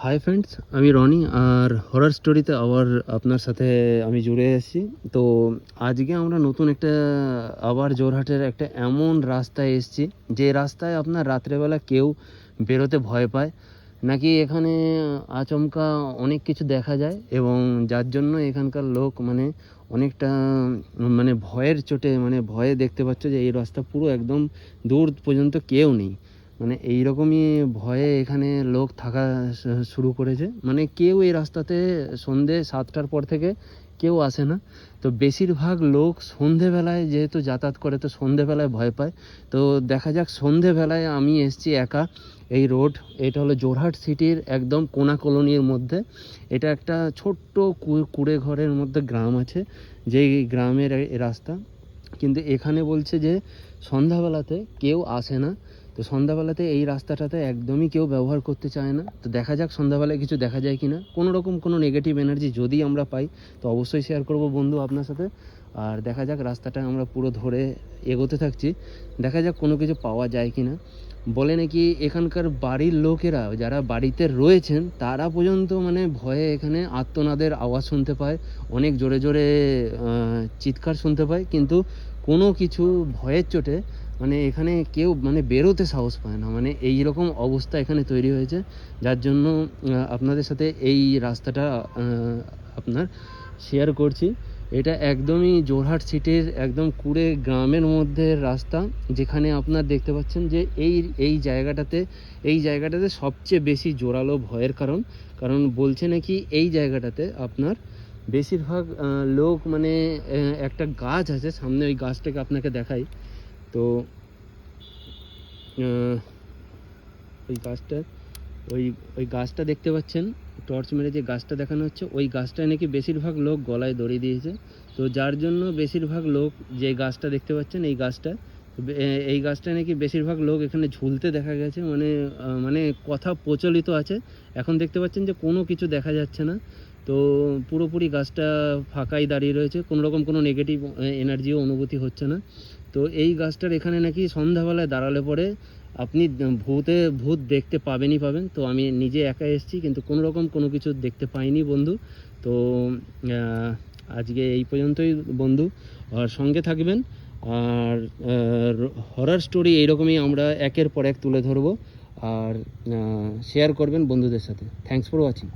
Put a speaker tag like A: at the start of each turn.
A: Hi friends, আমি রনি আর horror স্টোরিতে আবার আপনার সাথে আমি জুড়ে এসেছি। তো আজকে আমরা নতুন একটা আবার জোরহাটের একটা এমন রাস্তায় এসেছি যে রাস্তায় আপনার রাত্রেবেলা কেউ বেরোতে ভয় পায় নাকি এখানে আচমকা অনেক কিছু দেখা যায়, এবং যার জন্য এখানকার লোক অনেকটা ভয়ের চোটে ভয়ে দেখতে পাচ্ছ যে এই রাস্তা পুরো একদম দূর পর্যন্ত কেউ নেই। এইরকমই ভয়ে এখানে লোক থাকা শুরু করেছে। কেউ এই রাস্তাতে সন্ধে 7টার পর থেকে কেউ আসে না। তো বেশিরভাগ লোক সন্ধেবেলায় যেহেতু যাতায়াত করে, তো সন্ধেবেলায় ভয় পায়। তো দেখা যাক, সন্ধেবেলায় আমি এসেছি একা। এই রোড, এটা হলো জোরহাট সিটির একদম কোনা কলোনির মধ্যে। এটা একটা ছোট্ট কুড়ে ঘরের মধ্যে গ্রাম আছে, যেই গ্রামের এই রাস্তা। কিন্তু এখানে বলছে যে সন্ধ্যাবেলাতে কেউ আসে না। তো সন্ধ্যাবেলাতে এই রাস্তাটাতে একদমই কেউ ব্যবহার করতে চায় না। তো দেখা যাক সন্ধ্যাবেলায় কিছু দেখা যায় কি না। কোনো রকম কোনো নেগেটিভ এনার্জি যদি আমরা পাই তো অবশ্যই শেয়ার করব বন্ধু আপনার সাথে। আর দেখা যাক, রাস্তাটা আমরা পুরো ধরে এগোতে থাকছি, দেখা যাক কোনো কিছু পাওয়া যায় কি না। বলে নাকি এখানকার বাড়ির লোকেরা যারা বাড়িতে রয়েছেন তারা পর্যন্ত ভয়ে এখানে আর্তনাদের আওয়াজ শুনতে পায়, অনেক জোরে জোরে চিৎকার শুনতে পায়, কিন্তু কোনো কিছু ভয়ের চোটে এখানে কেউ বেরোতে সাহস পায় না। এই রকম অবস্থা এখানে তৈরি হয়েছে, যার জন্য আপনাদের সাথে এই রাস্তাটা আপনার শেয়ার করছি। এটা একদমই জোরহাট সিটির একদম কুড়ে গ্রামের মধ্যে রাস্তা, যেখানে আপনার দেখতে পাচ্ছেন যে এই জায়গাটাতে সবচেয়ে বেশি জোরালো ভয়ের কারণ বলছে নাকি এই জায়গাটাতে আপনার বেশিরভাগ লোক একটা গাছ আছে সামনে, ওই গাছটাকে আপনাকে দেখাই। তো ওই গাছটা ওই গাছটা দেখতে পাচ্ছেন, টর্চ মেরে যে গাছটা দেখানো হচ্ছে, ওই গাছটায় নাকি বেশিরভাগ লোক গলায় দড়ি দিয়েছে। তো যার জন্য বেশিরভাগ লোক, যে গাছটা দেখতে পাচ্ছেন এই গাছটা নাকি বেশিরভাগ লোক এখানে ঝুলতে দেখা গেছে। কথা প্রচলিত আছে। এখন দেখতে পাচ্ছেন যে কোনো কিছু দেখা যাচ্ছে না। তো পুরোপুরি গাছটা ফাঁকাই দাঁড়িয়ে রয়েছে, কোনো রকম কোনো নেগেটিভ এনার্জিও অনুভূতি হচ্ছে না। তো এই গাছটার এখানে নাকি সন্ধ্যাবেলায় দাঁড়ালে পরে আপনি ভূত দেখতে পাবেন। তো আমি নিজে একা এসেছি, কিন্তু কোনো রকম কোনো কিছু দেখতে পাইনি বন্ধু। তো আজকে এই পর্যন্তই বন্ধু, আর সঙ্গে থাকবেন। আর হরর স্টোরি এইরকমই আমরা একের পর এক তুলে ধরবো, আর শেয়ার করবেন বন্ধুদের সাথে। Thanks for watching.